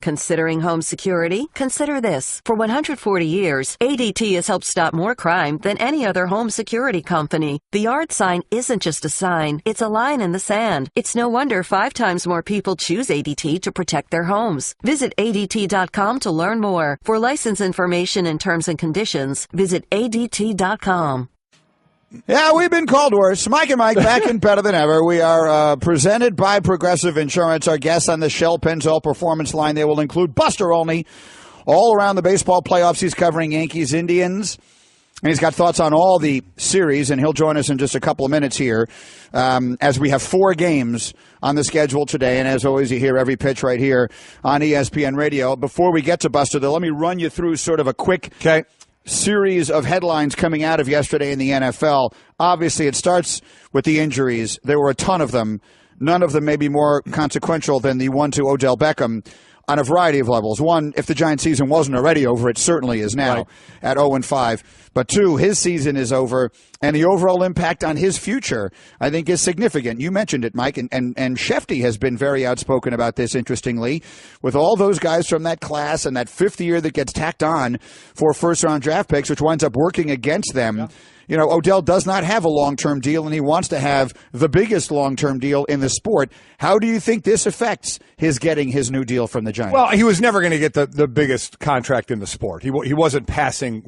Considering home security? Consider this. For 140 years, ADT has helped stop more crime than any other home security company. The yard sign isn't just a sign, it's a line in the sand. It's no wonder 5 times more people choose ADT to protect their homes. Visit ADT.com to learn more. For license information and terms and conditions, visit ADT.com. Yeah, we've been called worse. Mike and Mike back and better than ever. We are presented by Progressive Insurance. Our guests on the Shell Pennzoil Performance line, they will include Buster Olney. All around the baseball playoffs, he's covering Yankees, Indians. And he's got thoughts on all the series, and he'll join us in just a couple of minutes here as we have 4 games on the schedule today. And as always, you hear every pitch right here on ESPN Radio. Before we get to Buster, though, let me run you through sort of a quick series of headlines coming out of yesterday in the NFL. Obviously, it starts with the injuries. There were a ton of them. None of them may be more consequential than the one to Odell Beckham on a variety of levels. One, if the Giants season wasn't already over, it certainly is now at 0-5. But 2, his season is over, and the overall impact on his future, I think, is significant. You mentioned it, Mike, and Shefty has been very outspoken about this, interestingly, with all those guys from that class and that 5th year that gets tacked on for first-round draft picks, which winds up working against them. Yeah. You know, Odell does not have a long-term deal, and he wants to have the biggest long-term deal in the sport. How do you think this affects his getting his new deal from the Giants? Well, he was never going to get the biggest contract in the sport. He wasn't passing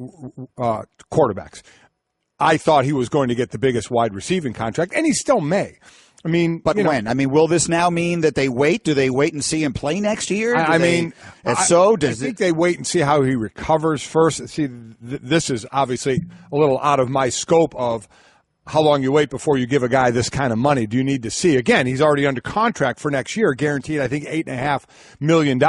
quarterbacks. I thought he was going to get the biggest wide receiving contract, and he still may. I mean, but when? I mean, will this now mean that they wait? Do they wait and see him play next year? I think they wait and see how he recovers first. See, this is obviously a little out of my scope of how long you wait before you give a guy this kind of money. Do you need to see? Again, he's already under contract for next year, guaranteed, I think, $8.5 million.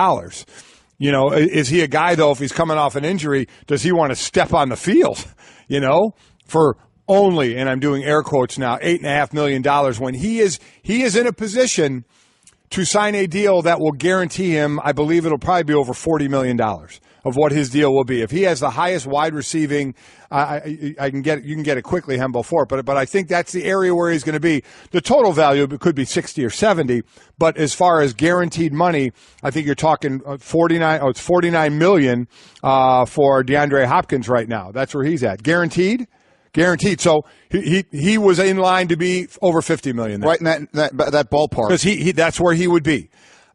You know, is he a guy, though, if he's coming off an injury, does he want to step on the field, for only, and I'm doing air quotes now, $8.5 million when he is in a position to sign a deal that will guarantee him, I believe it'll probably be over $40 million of what his deal will be. If he has the highest wide receiving, you can get it quickly, Hembo, for it, but I think that's the area where he's going to be. The total value could be 60 or 70, but as far as guaranteed money, I think you're talking it's $49 million for DeAndre Hopkins right now. That's where he's at. Guaranteed. So he was in line to be over $50 million there. Right in that ballpark. Because that's where he would be.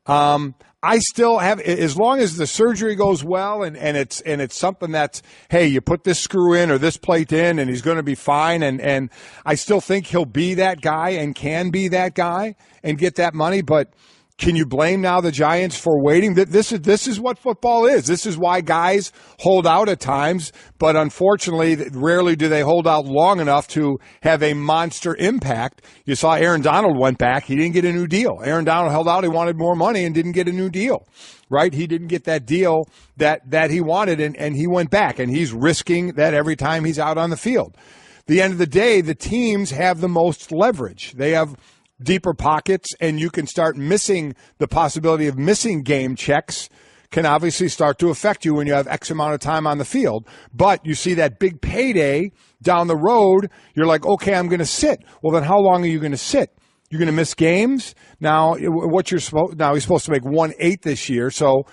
I still have, as long as the surgery goes well and it's something that's, hey, you put this screw in or this plate in and he's going to be fine. And I still think he'll be that guy and can be that guy and get that money. But can you blame now the Giants for waiting? This is what football is. This is why guys hold out at times, but unfortunately, rarely do they hold out long enough to have a monster impact. You saw Aaron Donald went back. He didn't get a new deal. Aaron Donald held out. He wanted more money and didn't get a new deal, right? He didn't get that deal that he wanted, and he went back, and he's risking that every time he's out on the field. At the end of the day, the teams have the most leverage. They have deeper pockets, and you can start missing the possibility of missing game checks can obviously start to affect you when you have X amount of time on the field. But you see that big payday down the road, you're like, okay, I'm going to sit. Well, then how long are you going to sit? You're going to miss games. Now, he's supposed to make 1/8 this year. So,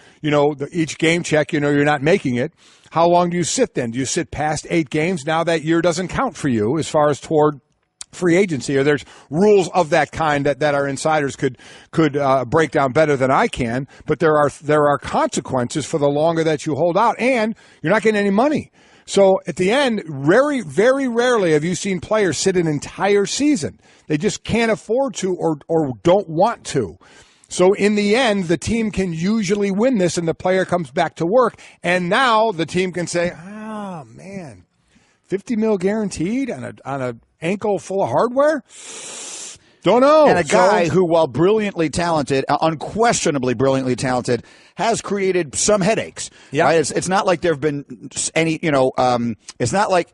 each game check, you're not making it. How long do you sit then? Do you sit past 8 games? Now that year doesn't count for you as far as toward free agency, or there's rules of that kind that our insiders could break down better than I can. But there are consequences for the longer that you hold out, and you're not getting any money. So at the end, very, very rarely have you seen players sit an entire season. They just can't afford to or don't want to. So in the end, the team can usually win this, and the player comes back to work. And now the team can say, oh, man, $50 million guaranteed on a ankle full of hardware? Don't know. And a guy who, while brilliantly talented, unquestionably brilliantly talented, has created some headaches. Yeah. Right? It's not like there have been any, it's not like,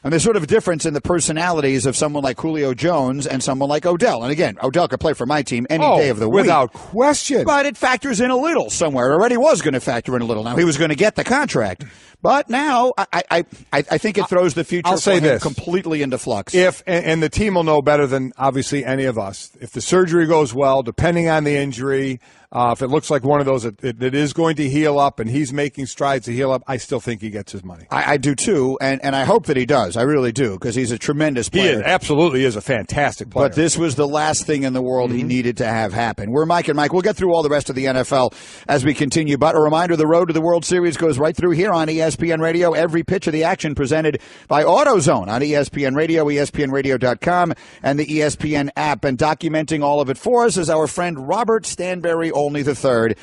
and there's sort of a difference in the personalities of someone like Julio Jones and someone like Odell. And again, Odell could play for my team any day of the week. Without question. But it factors in a little somewhere. It already was going to factor in a little. Now, he was going to get the contract. But now I think it throws the future I'll say for him this. completely into flux. And the team will know better than obviously any of us. If the surgery goes well, depending on the injury, if it looks like one of those that is going to heal up and he's making strides to heal up, I still think he gets his money. I do too, and I hope that he does. I really do, because he's a tremendous player. He absolutely is a fantastic player. But this was the last thing in the world he needed to have happen. We're Mike and Mike. We'll get through all the rest of the NFL as we continue. But a reminder, the road to the World Series goes right through here on ESPN Radio. Every pitch of the action presented by AutoZone on ESPN Radio, ESPNRadio.com, and the ESPN app. And documenting all of it for us is our friend Robert Stanberry Olney III.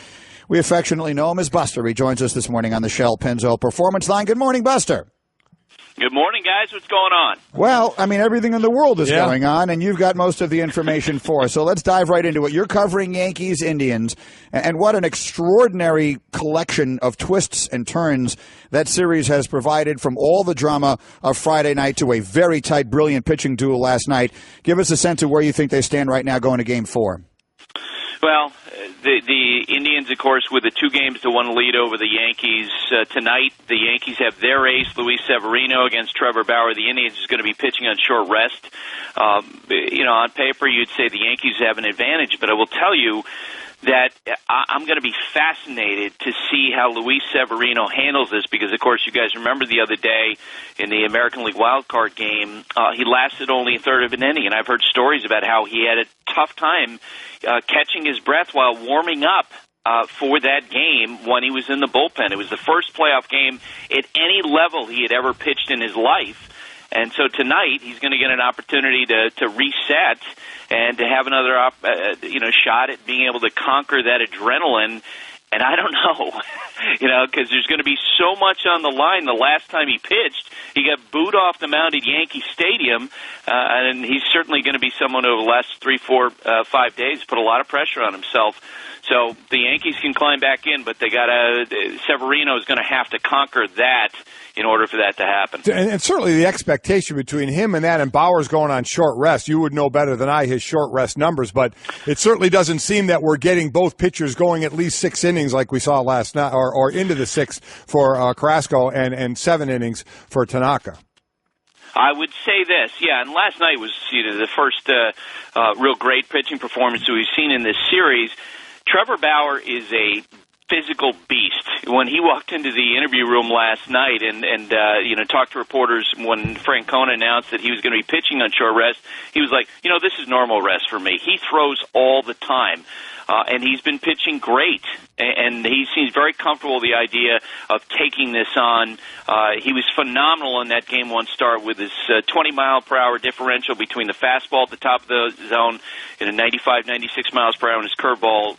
We affectionately know him as Buster. He joins us this morning on the Shell Pennzoil Performance Line. Good morning, Buster. Good morning, guys. What's going on? Well, I mean, everything in the world is going on, and you've got most of the information for us. So let's dive right into it. You're covering Yankees, Indians, and what an extraordinary collection of twists and turns that series has provided, from all the drama of Friday night to a very tight, brilliant pitching duel last night. Give us a sense of where you think they stand right now going to Game 4. Well, the Indians, of course, with a 2-1 lead over the Yankees tonight. The Yankees have their ace, Luis Severino, against Trevor Bauer. The Indians is going to be pitching on short rest. On paper, you'd say the Yankees have an advantage, but I will tell you that I'm going to be fascinated to see how Luis Severino handles this, because, of course, you guys remember the other day in the American League wildcard game, he lasted only a third of an inning, and I've heard stories about how he had a tough time catching his breath while warming up for that game when he was in the bullpen. It was the first playoff game at any level he had ever pitched in his life. And so tonight he's going to get an opportunity to reset and to have another shot at being able to conquer that adrenaline. And I don't know, because there's going to be so much on the line. The last time he pitched, he got booed off the mound at Yankee Stadium, and he's certainly going to be someone over the last 3, 4, 5 days put a lot of pressure on himself. So the Yankees can climb back in, but Severino is going to have to conquer that in order for that to happen. And certainly the expectation between him and that, and Bauer's going on short rest. You would know better than I his short rest numbers, but it certainly doesn't seem that we're getting both pitchers going at least 6 innings like we saw last night, or into the 6th for Carrasco, and 7 innings for Tanaka. I would say this, and last night was the first real great pitching performance that we've seen in this series. Trevor Bauer is a physical beast. When he walked into the interview room last night and talked to reporters when Francona announced that he was going to be pitching on short rest, he was like, this is normal rest for me. He throws all the time. And he's been pitching great, and he seems very comfortable with the idea of taking this on. He was phenomenal in that Game 1 start with his 20-mile-per-hour differential between the fastball at the top of the zone and a 95, 96 miles per hour and his curveball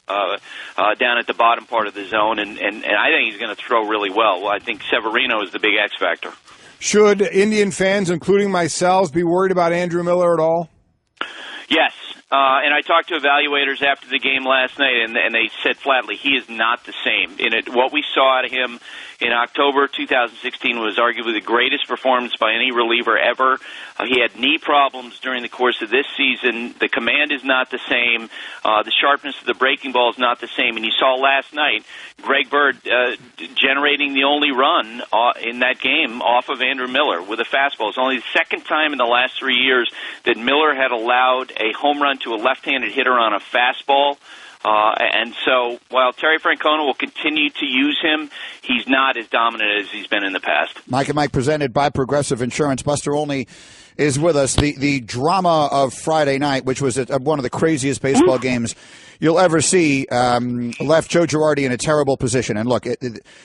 down at the bottom part of the zone, and I think he's going to throw really well. I think Severino is the big X factor. Should Indian fans, including myself, be worried about Andrew Miller at all? Yes. And I talked to evaluators after the game last night, and they said flatly he is not the same. What we saw out of him in October 2016 was arguably the greatest performance by any reliever ever. He had knee problems during the course of this season. The command is not the same. The sharpness of the breaking ball is not the same. And you saw last night Greg Bird generating the only run in that game off of Andrew Miller with a fastball. It's only the second time in the last 3 years that Miller had allowed a home run to a left-handed hitter on a fastball. And so while Terry Francona will continue to use him, he's not as dominant as he's been in the past. Mike and Mike, presented by Progressive Insurance. Buster Olney is with us. The drama of Friday night, which was one of the craziest baseball games you'll ever see, left Joe Girardi in a terrible position. And look,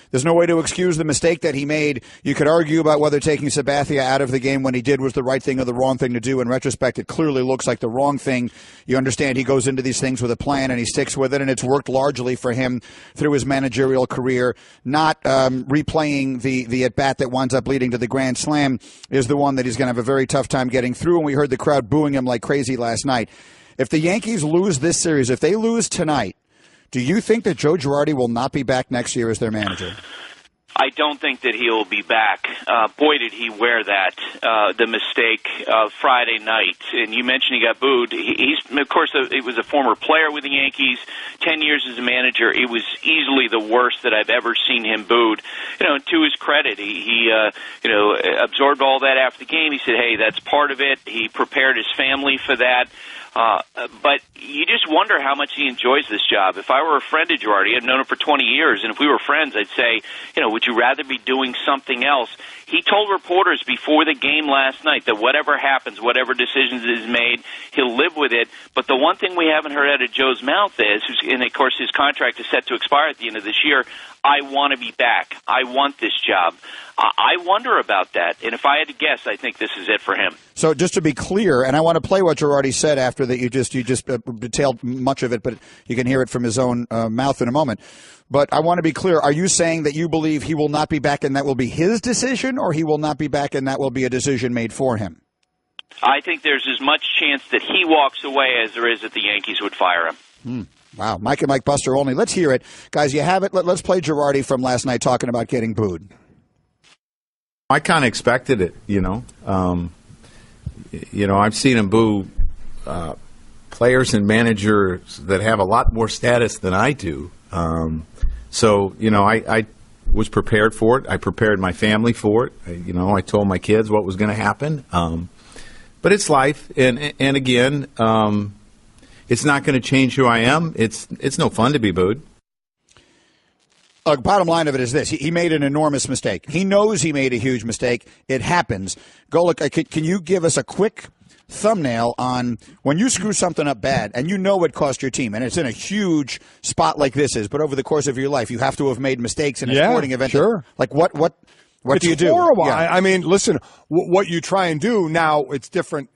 there's no way to excuse the mistake that he made. You could argue about whether taking Sabathia out of the game when he did was the right thing or the wrong thing to do. In retrospect, it clearly looks like the wrong thing. You understand he goes into these things with a plan and he sticks with it, and it's worked largely for him through his managerial career. Not replaying the at-bat that winds up leading to the grand slam is the one that he's going to have a very tough time getting through, and we heard the crowd booing him like crazy last night. If the Yankees lose this series, if they lose tonight, do you think that Joe Girardi will not be back next year as their manager? I don't think that he'll be back. Boy, did he wear that, the mistake Friday night. And you mentioned he got booed. He's, of course, he was a former player with the Yankees, 10 years as a manager. It was easily the worst that I've ever seen him booed. To his credit, he absorbed all that after the game. He said, hey, that's part of it. He prepared his family for that. But you just wonder how much he enjoys this job. If I were a friend of Girardi, I've known him for 20 years, and if we were friends, I'd say, would you rather be doing something else? He told reporters before the game last night that whatever happens, whatever decisions is made, he'll live with it. But the one thing we haven't heard out of Joe's mouth is, and of course his contract is set to expire at the end of this year, I want to be back. I want this job. I wonder about that. And if I had to guess, I think this is it for him. So just to be clear, and I want to play what Girardi said after that, you just detailed much of it, but you can hear it from his own mouth in a moment. But I want to be clear. Are you saying that you believe he will not be back and that will be his decision, or he will not be back and that will be a decision made for him? I think there's as much chance that he walks away as there is that the Yankees would fire him. Wow. Mike and Mike Buster only. Let's hear it. Guys, you have it. Let's play Girardi from last night talking about getting booed. I kind of expected it, I've seen him boo players and managers that have a lot more status than I do. I was prepared for it. I prepared my family for it. I told my kids what was going to happen. But it's life, and again, it's not going to change who I am. It's no fun to be booed. Bottom line of it is this. He made an enormous mistake. He knows he made a huge mistake. It happens. Golic, can you give us a quick thumbnail on when you screw something up bad and it cost your team, and it's in a huge spot like this is, but over the course of your life, you have to have made mistakes in a sporting event. Sure. Like what do you do? It's horrible. Yeah. I mean, listen, what you try and do now, it's different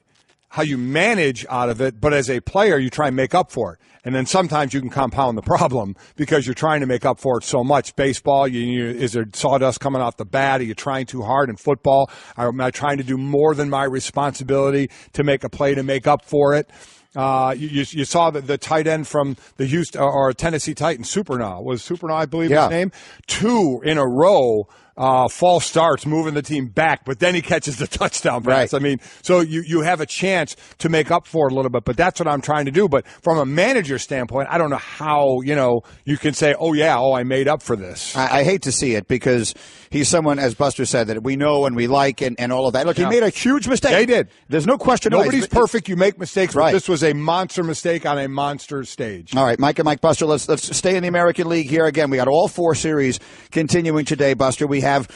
how you manage out of it, but as a player, you try and make up for it. And then sometimes you can compound the problem because you're trying to make up for it so much. Baseball, is there sawdust coming off the bat? Are you trying too hard? In football, am I trying to do more than my responsibility to make a play to make up for it? You saw the tight end from the Houston or Tennessee Titans, Supernaw, I believe his name. 2 in a row. False starts, moving the team back, but then he catches the touchdown pass. Right. I mean, so you have a chance to make up for it a little bit, but that's what I'm trying to do. But from a manager standpoint, I don't know how, you can say, I made up for this. I hate to see it because he's someone, as Buster said, that we know and we like and all of that. Look, he made a huge mistake. They did. There's no question. Nobody's perfect. You make mistakes, right. But this was a monster mistake on a monster stage. All right, Mike and Mike Buster, let's stay in the American League here. Again, we got all 4 series continuing today, Buster. We have,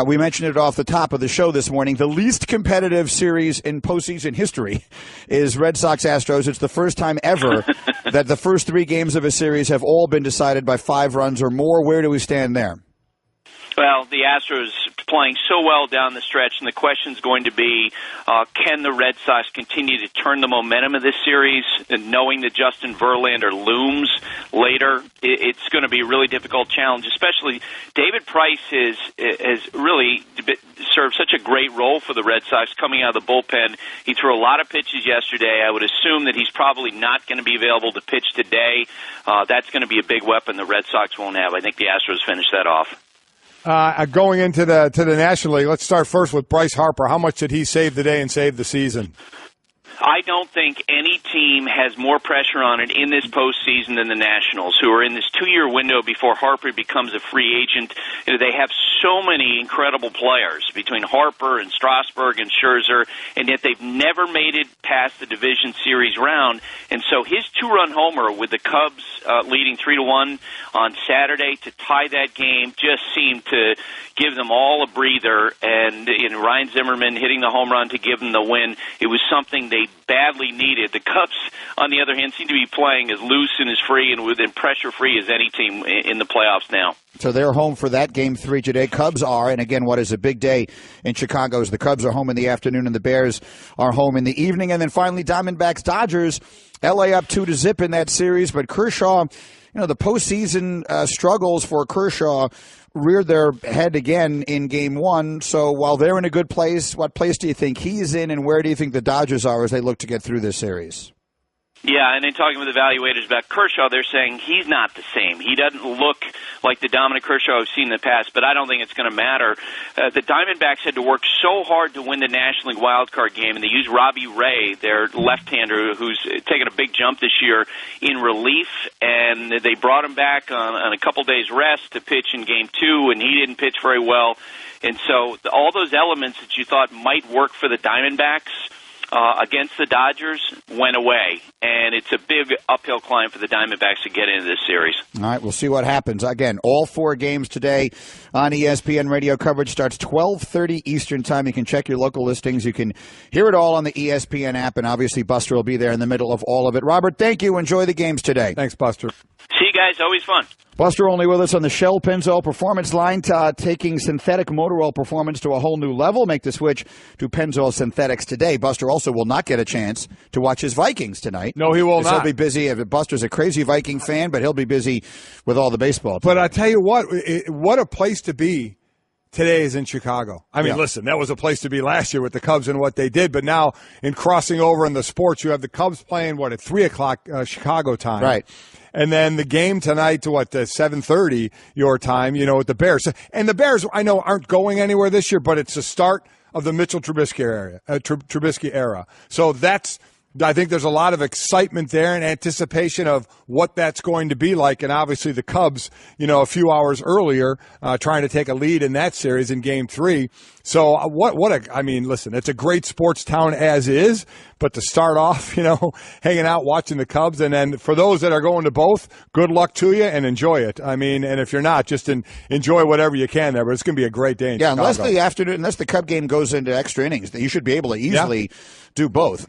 we mentioned it off the top of the show this morning, the least competitive series in postseason history is Red Sox-Astros. It's the first time ever that the first 3 games of a series have all been decided by 5 runs or more. Where do we stand there? Well, the Astros playing so well down the stretch, and the question's going to be, can the Red Sox continue to turn the momentum of this series, and knowing that Justin Verlander looms later? It's going to be a really difficult challenge, especially David Price has really served such a great role for the Red Sox coming out of the bullpen. He threw a lot of pitches yesterday. I would assume that he's probably not going to be available to pitch today. That's going to be a big weapon the Red Sox won't have. I think the Astros finish that off. Going into the National League, let's start first with Bryce Harper. How much did he save the day and save the season? I don't think any team has more pressure on it in this postseason than the Nationals, who are in this 2-year window before Harper becomes a free agent. They have so many incredible players between Harper and Strasburg and Scherzer, and yet they've never made it past the division series round. And so his 2-run homer with the Cubs leading 3-1 on Saturday to tie that game just seemed to give them all a breather. And Ryan Zimmerman hitting the home run to give them the win, it was something they badly needed. The Cubs, on the other hand, seem to be playing as loose and as free and within pressure-free as any team in the playoffs now. So they're home for that Game 3 today. Cubs are, and again, what is a big day in Chicago is the Cubs are home in the afternoon and the Bears are home in the evening. And then finally, Diamondbacks, Dodgers, L.A. up 2-0 in that series. But Kershaw, the postseason struggles for Kershaw reared their head again in Game 1. So while they're in a good place, what place do you think he's in, and where do you think the Dodgers are as they look to get through this series? Yeah, and in talking with evaluators about Kershaw, they're saying he's not the same. He doesn't look like the dominant Kershaw I've seen in the past, but I don't think it's going to matter. The Diamondbacks had to work so hard to win the National League wildcard game, and they used Robbie Ray, their left-hander, who's taken a big jump this year, in relief, and they brought him back on a couple days' rest to pitch in Game 2, and he didn't pitch very well. And so all those elements that you thought might work for the Diamondbacks against the Dodgers went away, and it's a big uphill climb for the Diamondbacks to get into this series. All right, we'll see what happens. Again, all 4 games today on ESPN Radio. Coverage starts 12:30 Eastern Time. You can check your local listings. You can hear it all on the ESPN app, and obviously Buster will be there in the middle of all of it. Robert, thank you. Enjoy the games today. Thanks, Buster. See you guys. Always fun. Buster Olney with us on the Shell Pennzoil Performance line, taking synthetic motor oil performance to a whole new level. Make the switch to Pennzoil Synthetics today. Buster also will not get a chance to watch his Vikings tonight. No, he will not. He'll be busy. Buster's a crazy Viking fan, but he'll be busy with all the baseball. But I tell you what a place to be today is in Chicago. I mean, listen, that was a place to be last year with the Cubs and what they did. But now in crossing over in the sports, you have the Cubs playing, at 3 o'clock Chicago time. Right. And then the game tonight to 7:30 your time, with the Bears. And the Bears, I know, aren't going anywhere this year, but it's the start of the Mitchell Trubisky era. So I think there's a lot of excitement there and anticipation of what that's going to be like. And obviously the Cubs, a few hours earlier, trying to take a lead in that series in Game 3. So listen, it's a great sports town as is, but to start off, hanging out, watching the Cubs. And then for those that are going to both, good luck to you and enjoy it. I mean, and if you're not, just enjoy whatever you can there, but it's going to be a great day in Chicago. Unless the Cub game goes into extra innings, you should be able to easily do both.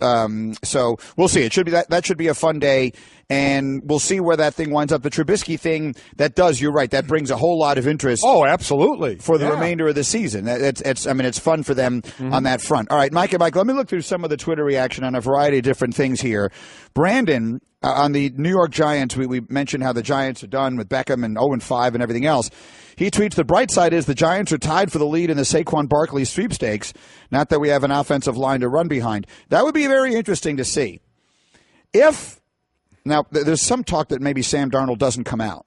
So we'll see. It should be that should be a fun day, and we'll see where that thing winds up. The Trubisky thing, you're right, that brings a whole lot of interest. Oh, absolutely. For the remainder of the season. It's fun for them on that front. All right, Mike, let me look through some of the Twitter reaction on a variety of different things here. Brandon, on the New York Giants, we mentioned how the Giants are done with Beckham and 0-5 and everything else. He tweets, the bright side is the Giants are tied for the lead in the Saquon Barkley sweepstakes, not that we have an offensive line to run behind. That would be very interesting to see. Now, there's some talk that maybe Sam Darnold doesn't come out.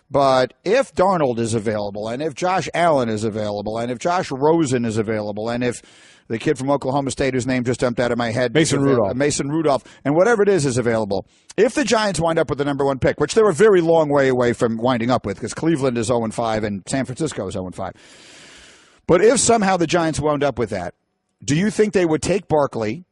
But if Darnold is available, and if Josh Allen is available, and if Josh Rosen is available, and if the kid from Oklahoma State whose name just jumped out of my head, Mason Rudolph, and whatever it is available, if the Giants wind up with the number 1 pick, which they're a very long way away from winding up with, because Cleveland is 0-5 and San Francisco is 0-5. But if somehow the Giants wound up with that, do you think they would take Barkley?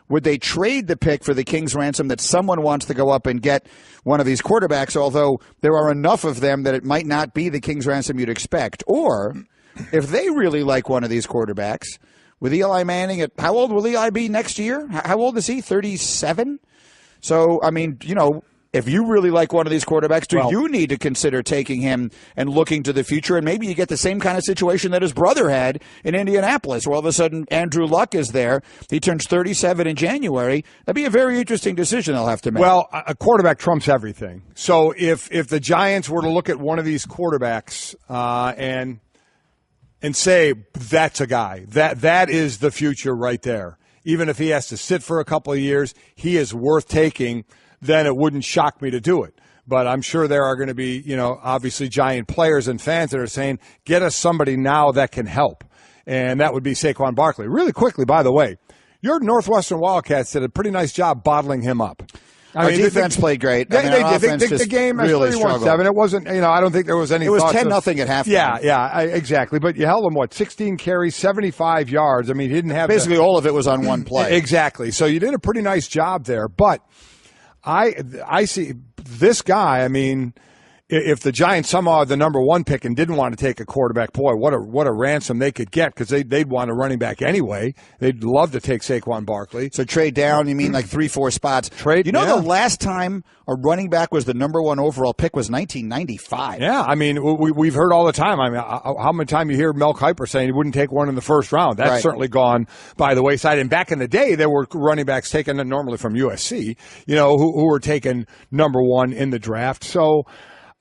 Would they trade the pick for the King's ransom that someone wants to go up and get one of these quarterbacks, although there are enough of them that it might not be the King's ransom you'd expect? Or if they really like one of these quarterbacks, with Eli Manning how old will Eli be next year? How old is he? 37? So, I mean, if you really like one of these quarterbacks, you need to consider taking him and looking to the future? And maybe you get the same kind of situation that his brother had in Indianapolis, where all of a sudden Andrew Luck is there. He turns 37 in January. That'd be a very interesting decision they'll have to make. Well, a quarterback trumps everything. So if the Giants were to look at one of these quarterbacks and say, that's a guy, that is the future right there. Even if he has to sit for a couple of years, he is worth taking, then it wouldn't shock me to do it. But I'm sure there are going to be, obviously Giant players and fans that are saying, get us somebody now that can help. And that would be Saquon Barkley. Really quickly, by the way, your Northwestern Wildcats did a pretty nice job bottling him up. Our defense played great. They did. The game really 31-7. It wasn't, I don't think there was any. It was 10-0 at halftime. Yeah, exactly. But you held him 16 carries, 75 yards. I mean, he didn't have basically all of it was on one play. Exactly. So you did a pretty nice job there. But I see this guy. I mean, if the Giants somehow had the number 1 pick and didn't want to take a quarterback, boy, what a ransom they could get, because they'd want a running back anyway. They'd love to take Saquon Barkley. So trade down, you mean like 3-4 spots? The last time a running back was the number 1 overall pick was 1995. Yeah, I mean, we've heard all the time. I mean, how many times you hear Mel Kiper saying he wouldn't take one in the first round? That's certainly gone by the wayside. And back in the day, there were running backs taken normally from USC, who were taken number 1 in the draft. So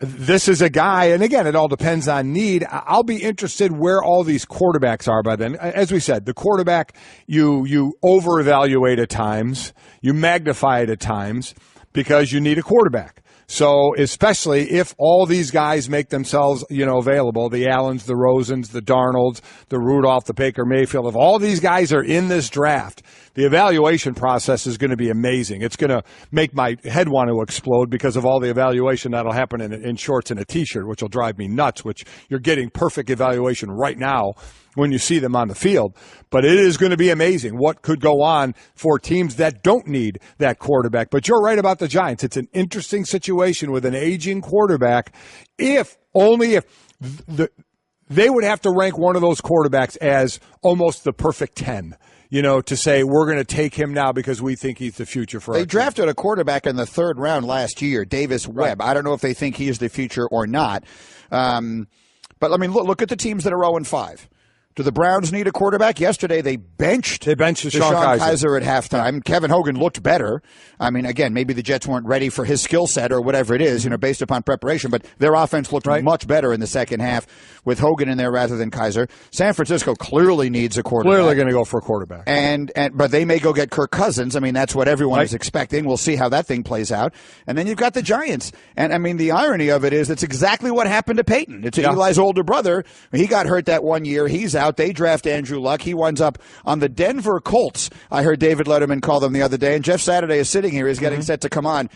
this is a guy, and again, it all depends on need. I'll be interested where all these quarterbacks are by then. As we said, the quarterback, you over-evaluate at times, you magnify it at times. because you need a quarterback. So especially if all these guys make themselves, available, the Allens, the Rosens, the Darnolds, the Rudolph, the Baker Mayfield, if all these guys are in this draft, the evaluation process is going to be amazing. It's going to make my head want to explode because of all the evaluation that'll happen in shorts and a T-shirt, which will drive me nuts, which you're getting perfect evaluation right now when you see them on the field. But it is going to be amazing what could go on for teams that don't need that quarterback. But you're right about the Giants. It's an interesting situation with an aging quarterback. If they would have to rank one of those quarterbacks as almost the perfect 10. To say we're going to take him now because we think he's the future for us. They drafted a quarterback in the third round last year, Davis Webb. Right. I don't know if they think he is the future or not. But look at the teams that are 0-5. Do the Browns need a quarterback? Yesterday they benched DeShone Kizer at halftime. Yeah. Kevin Hogan looked better. Again, maybe the Jets weren't ready for his skill set or whatever it is, based upon preparation, but their offense looked much better in the second half with Hogan in there rather than Kizer. San Francisco clearly needs a quarterback. Clearly going to go for a quarterback. But they may go get Kirk Cousins. That's what everyone is expecting. We'll see how that thing plays out. And then you've got the Giants. And the irony of it is it's exactly what happened to Peyton. It's Eli's older brother. He got hurt that one year. He's out. They draft Andrew Luck. He winds up on the Denver Colts. I heard David Letterman call them the other day, and Jeff Saturday is sitting here. He's getting set to come on.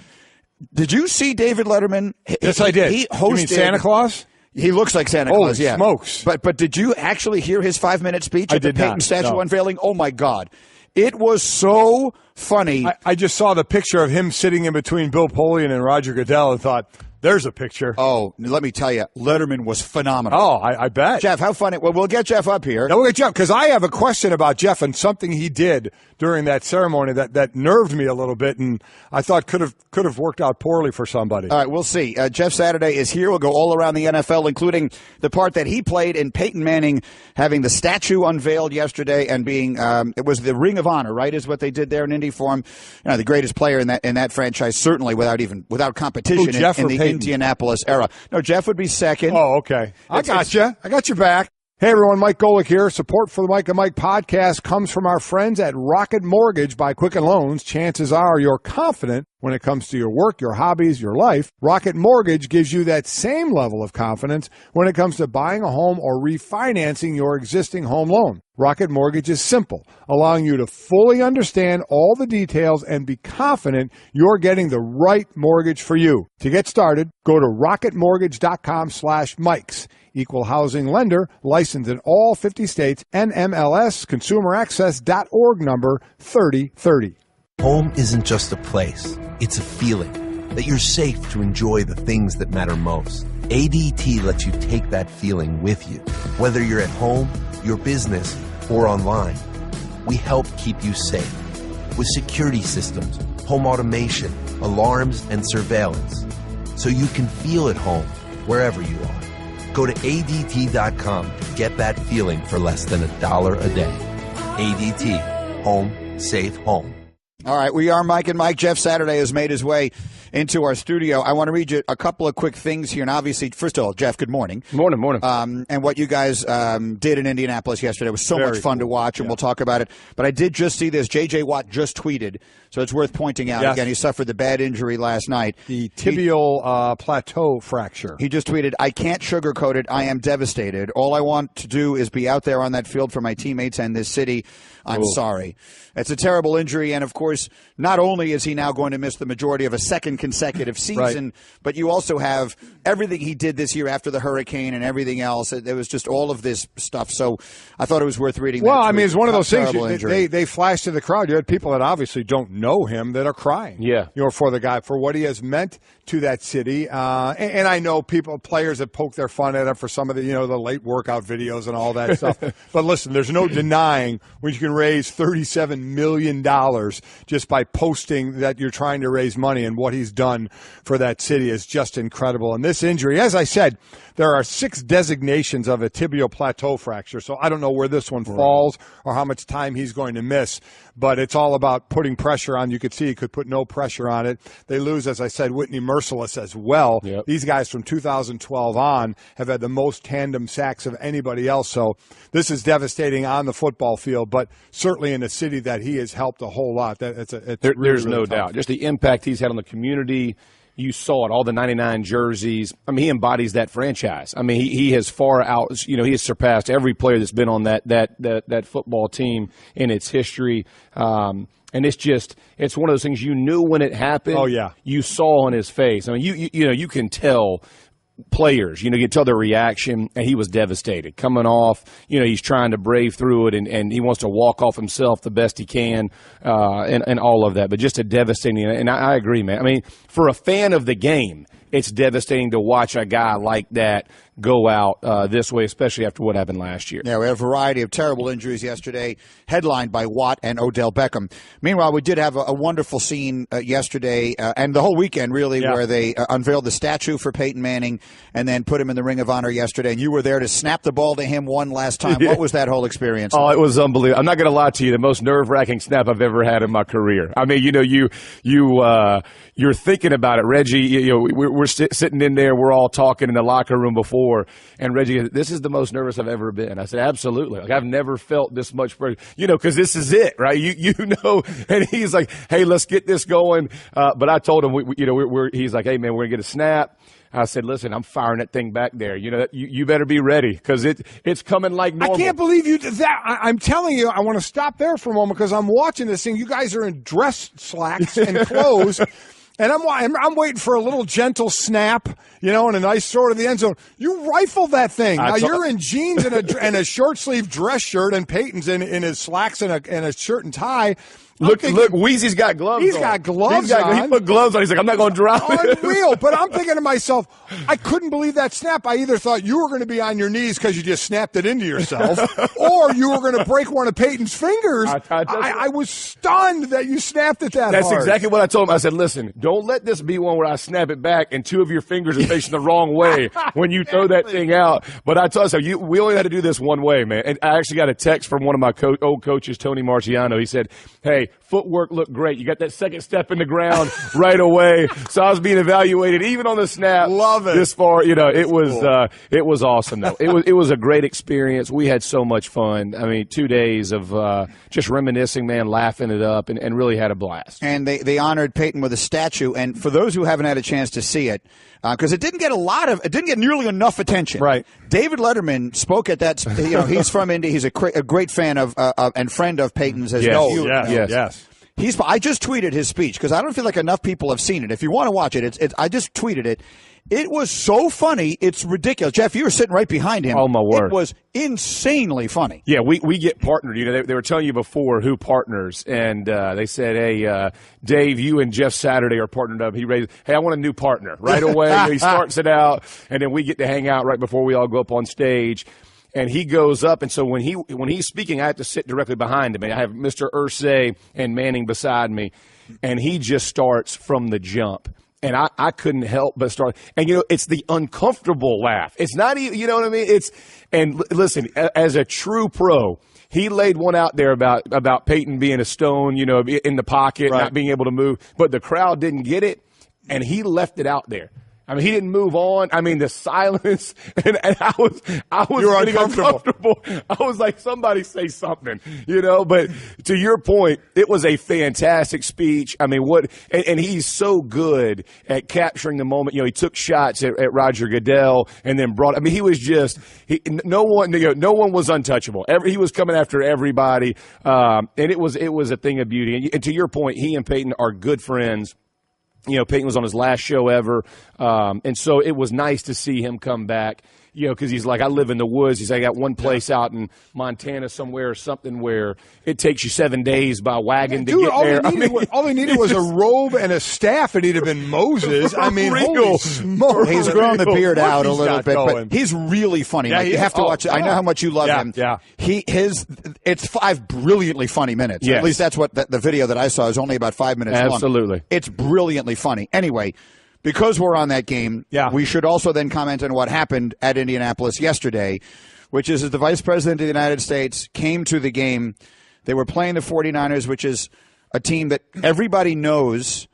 Did you see David Letterman? Yes, I did. He hosted. You mean Santa Claus? He looks like Santa Claus, yeah. Smokes. But did you actually hear his 5-minute speech at the Peyton statue unveiling? Oh, my God. It was so funny. I just saw the picture of him sitting in between Bill Polian and Roger Goodell and thought, there's a picture. Oh, let me tell you, Letterman was phenomenal. Oh, I bet. Jeff, how funny. Well, we'll get Jeff up here. No, we'll get Jeff, because I have a question about Jeff and something he did during that ceremony that nerved me a little bit, and I thought could have worked out poorly for somebody. All right, we'll see. Jeff Saturday is here. We'll go all around the NFL, including the part that he played in Peyton Manning having the statue unveiled yesterday and being it was the Ring of Honor, right, is what they did there in Indy for him. The greatest player in that franchise, certainly without competition Jeff in or the Peyton? Indianapolis era. No, Jeff would be second. Oh, okay. I got you back. Hey, everyone, Mike Golick here. Support for the Mike and Mike podcast comes from our friends at Rocket Mortgage by Quicken Loans. Chances are you're confident when it comes to your work, your hobbies, your life. Rocket Mortgage gives you that same level of confidence when it comes to buying a home or refinancing your existing home loan. Rocket Mortgage is simple, allowing you to fully understand all the details and be confident you're getting the right mortgage for you. To get started, go to rocketmortgage.com/Mikes. Equal housing lender, licensed in all 50 states, NMLS, consumeraccess.org number 3030. Home isn't just a place, it's a feeling that you're safe to enjoy the things that matter most. ADT lets you take that feeling with you, whether you're at home, your business, or online. We help keep you safe with security systems, home automation, alarms, and surveillance, so you can feel at home wherever you are. Go to ADT.com to get that feeling for less than $1 a day. ADT. Home. Safe home. All right, we are Mike and Mike. Jeff Saturday has made his way into our studio. I want to read you a couple of quick things here. And obviously, first of all, Jeff, good morning. Morning. And what you guys did in Indianapolis yesterday was so much fun to watch, and we'll talk about it. But I did just see this. J.J. Watt just tweeted, so it's worth pointing out. Yes. Again, he suffered the bad injury last night. The tibial plateau fracture. He just tweeted, I can't sugarcoat it. I am devastated. All I want to do is be out there on that field for my teammates and this city. I'm sorry. It's a terrible injury, and of course, not only is he now going to miss the majority of a second consecutive season, but you also have everything he did this year after the hurricane and everything else. There was just all of this stuff, so I thought it was worth reading. Well, I mean, it's one of those things. They flash to the crowd. You had people that obviously don't know him that are crying. Yeah, for the guy, for what he has meant to that city. And I know players that poke their fun at him for some of the the late workout videos and all that stuff. But listen, there's no denying when you can raise $37 million just by posting that you're trying to raise money and what he's done for that city is just incredible. And this injury, as I said, there are 6 designations of a tibial plateau fracture, so I don't know where this one falls or how much time he's going to miss, but it's all about putting pressure on. You could see he could put no pressure on it. They lose, as I said, Whitney Merciless as well. Yep. These guys from 2012 on have had the most tandem sacks of anybody else, so this is devastating on the football field, but certainly in a city that he has helped a whole lot. There's There's no doubt. Just the impact he's had on the community. You saw it, all the 99 jerseys. I mean, he embodies that franchise. I mean, he has far out, he has surpassed every player that's been on that football team in its history. And it's one of those things you knew when it happened. Oh, yeah. You saw on his face. I mean, you can tell players, you can tell their reaction, and he was devastated. Coming off, he's trying to brave through it, and he wants to walk off himself the best he can, and all of that. But just a devastating, and I agree, man. I mean, for a fan of the game, it's devastating to watch a guy like that go out this way, especially after what happened last year. Yeah, we had a variety of terrible injuries yesterday, headlined by Watt and Odell Beckham. Meanwhile, we did have a wonderful scene yesterday and the whole weekend, really, where they unveiled the statue for Peyton Manning and then put him in the Ring of Honor yesterday. And you were there to snap the ball to him one last time. What was that whole experience? Oh, it was unbelievable. I'm not going to lie to you, the most nerve-wracking snap I've ever had in my career. I mean, you're thinking about it, Reggie. We're sitting in there, we're all talking in the locker room before, and Reggie, this is the most nervous I've ever been. I said, absolutely. Like, I've never felt this much pressure, because this is it, right? And he's like, hey, let's get this going. But I told him, he's like, hey, man, we're going to get a snap. I said, listen, I'm firing that thing back there. You better be ready because it's coming like normal. I can't believe you did that. I'm telling you, I want to stop there for a moment because I'm watching this thing. You guys are in dress slacks and clothes. And I'm waiting for a little gentle snap, and a nice throw to the end zone. You rifle that thing. Now you're in jeans and a short sleeve dress shirt, and Peyton's in his slacks and a shirt and tie. Look, Weezy's got gloves on. He's got gloves on. He put gloves on. He's like, I'm not going to drop it. Unreal. But I'm thinking to myself, I couldn't believe that snap. I either thought you were going to be on your knees because you just snapped it into yourself, or you were going to break one of Peyton's fingers. I was stunned that you snapped it that hard. That's exactly what I told him. I said, listen, don't let this be one where I snap it back and 2 of your fingers are facing the wrong way when you throw that thing out. But I told him, we only had to do this one way, man. And I actually got a text from one of my old coaches, Tony Marciano. He said, hey, footwork looked great. You got that second step in the ground right away. So I was being evaluated even on the snap. Love it. This far, it was awesome though. It was a great experience. We had so much fun. I mean, 2 days of just reminiscing, man, laughing it up, and really had a blast. And they honored Peyton with a statue. And for those who haven't had a chance to see it, because it didn't get nearly enough attention. Right. David Letterman spoke at that. He's from Indy. He's a great fan of and friend of Peyton's as well. Yes. I just tweeted his speech because I don't feel like enough people have seen it. If you want to watch it, I just tweeted it. It was so funny, it's ridiculous. Jeff, you were sitting right behind him. Oh, my word. It was insanely funny. Yeah, we get partnered. They were telling you before who partners, and they said, hey, Dave, you and Jeff Saturday are partnered up. He raised, hey, I want a new partner right away. He starts it out, and then we get to hang out right before we all go up on stage. And he goes up, and so when he's speaking, I have to sit directly behind him. And I have Mr. Irsay and Manning beside me, and he just starts from the jump. And I couldn't help but start. And, it's the uncomfortable laugh. It's not even, you know what I mean? And listen, as a true pro, he laid one out there about Peyton being a stone, in the pocket, right, not being able to move. But the crowd didn't get it, and he left it out there. I mean, he didn't move on. I mean, the silence, and I was getting uncomfortable. I was like, somebody say something, But to your point, it was a fantastic speech. I mean, and he's so good at capturing the moment. He took shots at Roger Goodell and then he was just no one was untouchable. He was coming after everybody, and it was a thing of beauty. And to your point, he and Peyton are good friends. Peyton was on his last show ever, and so it was nice to see him come back. because he's like, I live in the woods. He's like, I got one place out in Montana somewhere or something where it takes you 7 days by wagon to get there. All he needed was a robe and a staff, and he'd have been Moses. I mean, holy smokes. He's grown the beard out a little bit, but he's really funny. Yeah, you have to watch it. I know how much you love him. Yeah. It's 5 brilliantly funny minutes. Yes. At least that's what the video that I saw is only about 5 minutes long. Absolutely. It's brilliantly funny. Anyway, because we're on that game, we should also then comment on what happened at Indianapolis yesterday, which is the Vice President of the United States came to the game. They were playing the 49ers, which is a team that everybody knows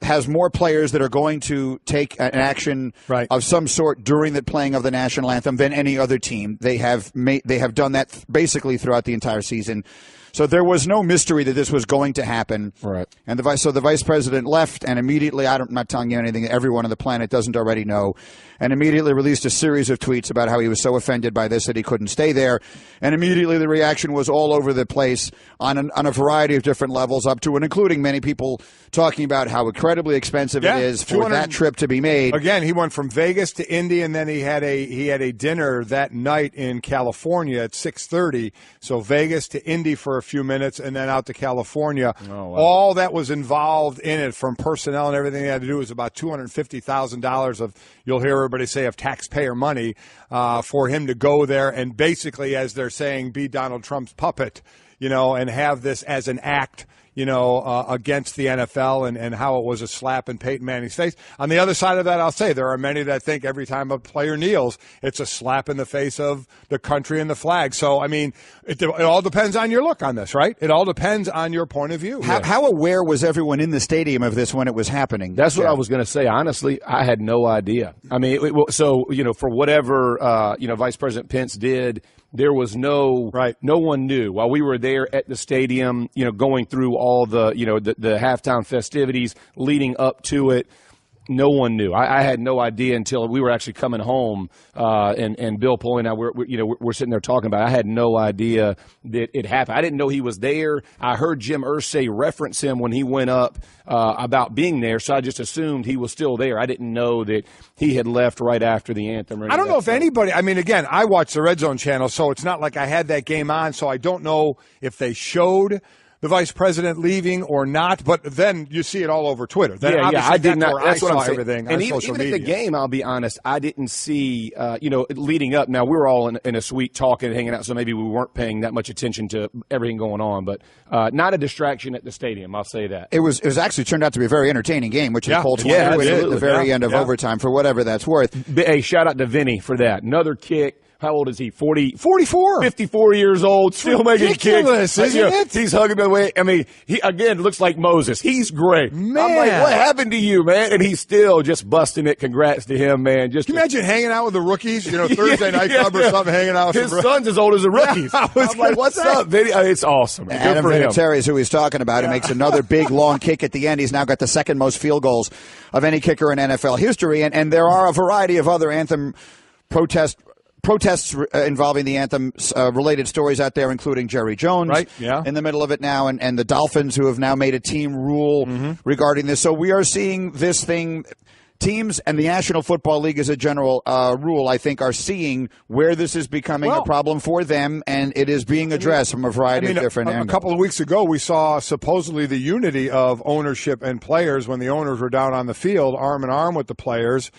has more players that are going to take an action of some sort during the playing of the national anthem than any other team. They have done that basically throughout the entire season. So there was no mystery that this was going to happen. Right. And the vice president left, and immediately, I'm not telling you anything that everyone on the planet doesn't already know, and immediately released a series of tweets about how he was so offended by this that he couldn't stay there. And immediately the reaction was all over the place on a variety of different levels, up to and including many people talking about how incredibly expensive it is for that trip to be made. Again, he went from Vegas to Indy, and then he had a dinner that night in California at 6:30. So Vegas to Indy for a few minutes, and then out to California. Oh, wow. All that was involved in it, from personnel and everything they had to do, was about $250,000 of, you'll hear everybody say, of taxpayer money for him to go there and basically, as they're saying, be Donald Trump's puppet, and have this as an act, against the NFL and how it was a slap in Peyton Manning's face. On the other side of that, I'll say there are many that think every time a player kneels, it's a slap in the face of the country and the flag. So, I mean, it all depends on your look on this, right? It all depends on your point of view. How aware was everyone in the stadium of this when it was happening? That's what I was going to say. Honestly, I had no idea. I mean, for whatever, Vice President Pence did, there was no one knew. While we were there at the stadium, going through all the halftime festivities leading up to it, no one knew. I had no idea until we were actually coming home, and Bill Pulley and I we're sitting there talking about it. I had no idea that it happened. I didn't know he was there. I heard Jim Irsay reference him when he went up about being there, so I just assumed he was still there. I didn't know that he had left right after the anthem. I don't know if anybody. I mean, again, I watched the Red Zone channel, so it's not like I had that game on, so I don't know if they showed the vice president leaving or not, but then you see it all over Twitter. Then I did not. That's what I'm saying. Everything and on social even media. At the game, I'll be honest, I didn't see, leading up. Now, we were all in a suite talking, hanging out, so maybe we weren't paying that much attention to everything going on, but not a distraction at the stadium, I'll say that. It was actually turned out to be a very entertaining game, which is Colts win at the very end of overtime, for whatever that's worth. Hey, shout out to Vinny for that. Another kick. How old is he? 44. 54 years old, still making kicks. Isn't it? He's hugging the way. I mean, he again looks like Moses. He's great. Man. I'm like, what happened to you, man? And he's still just busting it. Congrats to him, man. Can you imagine hanging out with the rookies? Thursday night club or something, hanging out with his son's as old as the rookies. I'm like, what's up, Vinny? It's awesome. Good Adam for him. Vinatieri is who he's talking about. He makes another big, long kick at the end. He's now got the second most field goals of any kicker in NFL history. And there are a variety of other anthem protests involving the anthem related stories out there, including Jerry Jones in the middle of it now, and the Dolphins, who have now made a team rule regarding this. So we are seeing this thing. Teams and the National Football League as a general rule, I think, are seeing where this is becoming a problem for them, and it is being addressed from a variety of different angles. A couple of weeks ago, we saw supposedly the unity of ownership and players when the owners were down on the field, arm in arm with the players.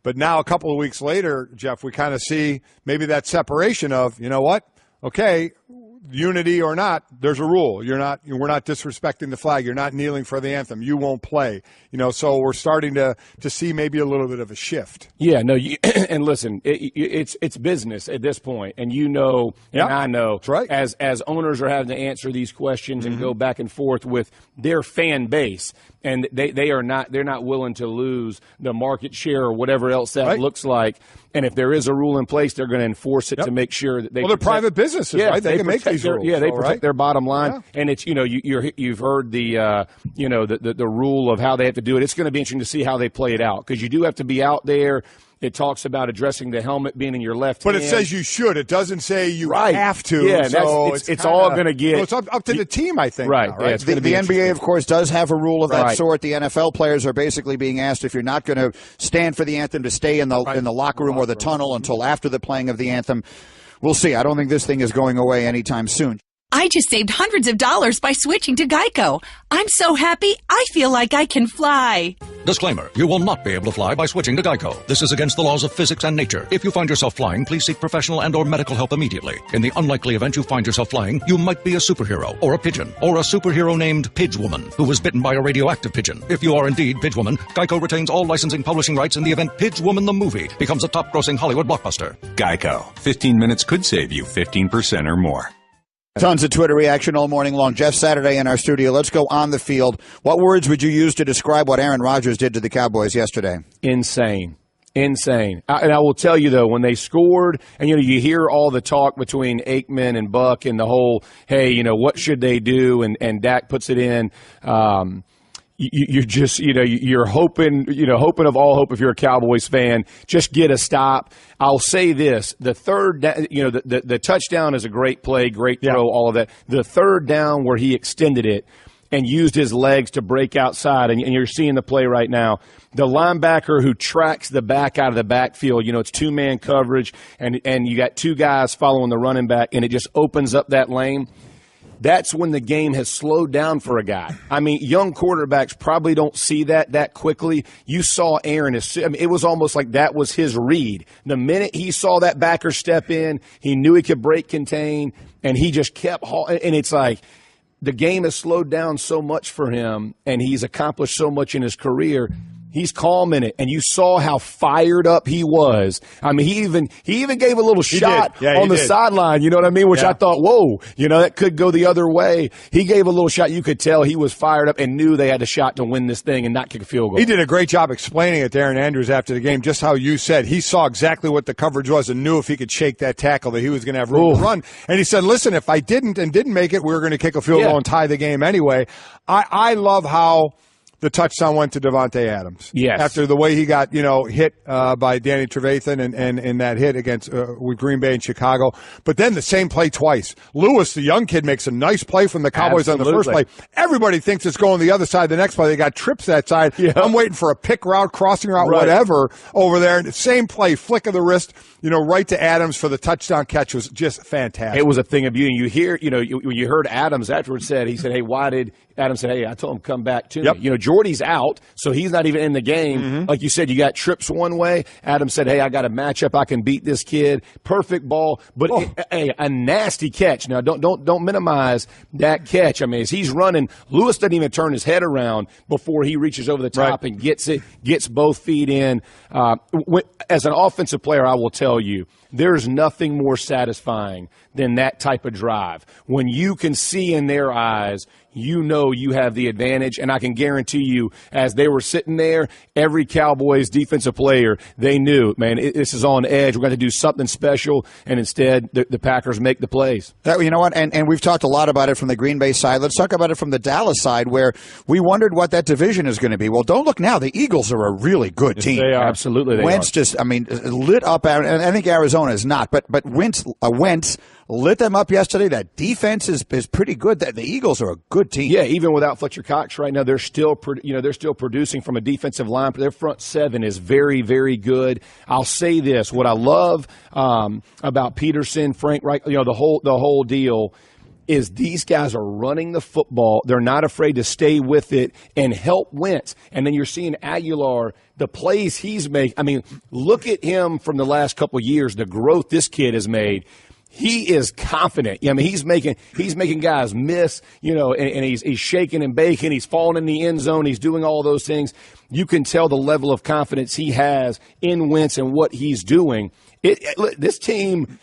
But now, a couple of weeks later, Jeff, we kind of see maybe that separation of, you know what? Okay, unity or not, there's a rule. We're not disrespecting the flag. You're not kneeling for the anthem. You won't play. So we're starting to see maybe a little bit of a shift. Yeah, no, and listen, it's business at this point, and and I know, that's right. As owners are having to answer these questions and go back and forth with their fan base, and they're not willing to lose the market share or whatever else that looks like. And if there is a rule in place, they're going to enforce it to make sure that they're private businesses, right? They can make these rules. Yeah, they protect their bottom line. Yeah. And it's you've heard the the rule of how they have to do it. It's going to be interesting to see how they play it out, because you do have to be out there It talks about addressing the helmet being in your left But hand. it says you should. It doesn't say you right. have to. Yeah, so it's all going to get. Well, it's up to the team, I think. Right. Now, right? Yeah, The NBA, of course, does have a rule of that Right. sort. The NFL players are basically being asked, if you're not going to stand for the anthem, to stay in the locker room or the tunnel until after the playing of the anthem. We'll see. I don't think this thing is going away anytime soon. I just saved hundreds of dollars by switching to Geico. I'm so happy, I feel like I can fly. Disclaimer, you will not be able to fly by switching to Geico. This is against the laws of physics and nature. If you find yourself flying, please seek professional and or medical help immediately. In the unlikely event you find yourself flying, you might be a superhero, or a pigeon, or a superhero named Pidgewoman, who was bitten by a radioactive pigeon. If you are indeed Pidgewoman, Geico retains all licensing publishing rights in the event Pidgewoman the movie becomes a top-grossing Hollywood blockbuster. Geico. 15 minutes could save you 15% or more. Tons of Twitter reaction all morning long. Jeff Saturday in our studio. Let's go on the field. What words would you use to describe what Aaron Rodgers did to the Cowboys yesterday? Insane. And I will tell you, though, when they scored, and, you hear all the talk between Aikman and Buck and the whole, hey, what should they do? And Dak puts it in. You're just, you're hoping of all hope if you're a Cowboys fan, just get a stop. I'll say this, the third, the touchdown is a great play, great throw, all of that. The third down where he extended it and used his legs to break outside, and you're seeing the play right now. The linebacker who tracks the back out of the backfield, it's two-man coverage, and you got two guys following the running back, and it just opens up that lane. That's when the game has slowed down for a guy. I mean, young quarterbacks probably don't see that quickly. You saw Aaron. It was almost like that was his read. The minute he saw that backer step in, he knew he could break contain, and he just kept hauling. And it's like the game has slowed down so much for him, and he's accomplished so much in his career. He's calm in it, and you saw how fired up he was. I mean, he even gave a little shot on the sideline, you know what I mean, which I thought, whoa, that could go the other way. He gave a little shot. You could tell he was fired up and knew they had a shot to win this thing and not kick a field goal. He did a great job explaining it to Aaron Andrews after the game, just how you said. He saw exactly what the coverage was and knew if he could shake that tackle that he was going to have room to run. And he said, listen, if I didn't make it, we were going to kick a field goal and tie the game anyway. I love how the touchdown went to Devontae Adams. Yes. After the way he got, hit by Danny Trevathan and in that hit against with Green Bay and Chicago. But then the same play twice. Lewis, the young kid, makes a nice play from the Cowboys on the first play. Everybody thinks it's going the other side. The next play, they got trips that side. Yeah. I'm waiting for a pick route, crossing route, whatever over there. And the same play, flick of the wrist, right to Adams for the touchdown catch was just fantastic. It was a thing of beauty. You hear, when you heard Adams afterwards he said, hey, why did Adams said, hey, I told him come back to me. Jordy's out, so he's not even in the game. Mm-hmm. Like you said, you got trips one way. Adams said, hey, I got a matchup. I can beat this kid. Perfect ball, but a nasty catch. Now, don't minimize that catch. I mean, as he's running, Lewis doesn't even turn his head around before he reaches over the top and gets both feet in. As an offensive player, I will tell you, there's nothing more satisfying than that type of drive. When you can see in their eyes, you have the advantage, and I can guarantee you, as they were sitting there, every Cowboys defensive player, they knew, man, this is on edge. We're going to do something special, and instead the Packers make the plays. You know what, and we've talked a lot about it from the Green Bay side. Let's talk about it from the Dallas side, where we wondered what that division is going to be. Well, don't look now. The Eagles are a really good team. They are. Absolutely, they Wentz are. Lit up, and I think Arizona is not, but Wentz lit them up yesterday. That defense is pretty good. The Eagles are a good team. Yeah, even without Fletcher Cox right now, they're still producing from a defensive line. Their front seven is very, very good. I'll say this: what I love about Peterson, Frank Reich, the whole deal is these guys are running the football. They're not afraid to stay with it and help Wentz. And then you're seeing Aguilar, the plays he's made. I mean, look at him from the last couple of years, the growth this kid has made. He is confident. I mean, he's making guys miss, and he's shaking and baking. He's falling in the end zone. He's doing all those things. You can tell the level of confidence he has in Wentz and what he's doing. This team,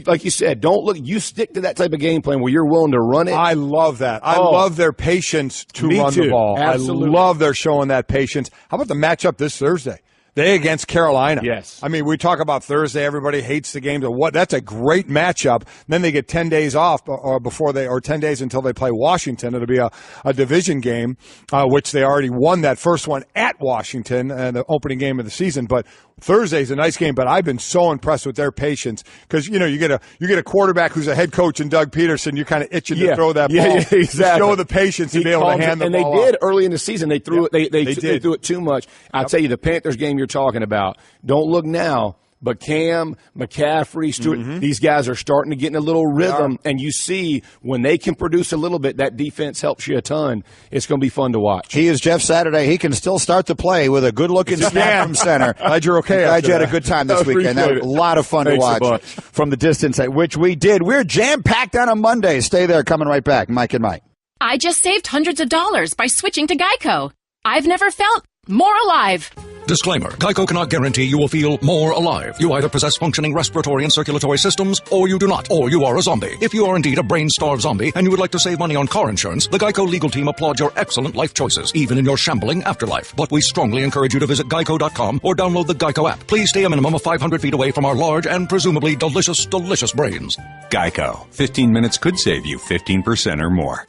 like you said, you stick to that type of game plan where you're willing to run it. I love that. I love their patience to run the ball. Absolutely. I love their showing that patience. How about the matchup this Thursday? They against Carolina. Yes. I mean, we talk about Thursday. Everybody hates the games. That's a great matchup. Then they get 10 days off or 10 days until they play Washington. It'll be a division game, which they already won that first one at Washington, the opening game of the season. But Thursday's a nice game. But I've been so impressed with their patience because you get a quarterback who's a head coach in Doug Peterson. You're kind of itching to throw that ball. Yeah, exactly. Show the patience to be able to hand the ball. And they did early in the season. They threw it. They threw it too much. I'll tell you, the Panthers game you're talking about. Don't look now, but Cam, McCaffrey, Stewart, these guys are starting to get in a little rhythm, and you see when they can produce a little bit, that defense helps you a ton. It's going to be fun to watch. He is Jeff Saturday. He can still start to play with a good-looking snap from center. Glad you're okay. Glad you had a good time this weekend. That was a lot of fun to watch from the distance, which we did. We're jam-packed on a Monday. Stay there. Coming right back. Mike and Mike. I just saved hundreds of dollars by switching to Geico. I've never felt more alive. Disclaimer. Geico cannot guarantee you will feel more alive. You either possess functioning respiratory and circulatory systems, or you do not, or you are a zombie. If you are indeed a brain-starved zombie and you would like to save money on car insurance, the Geico legal team applauds your excellent life choices, even in your shambling afterlife. But we strongly encourage you to visit geico.com or download the Geico app. Please stay a minimum of 500 feet away from our large and presumably delicious, delicious brains. Geico. 15 minutes could save you 15% or more.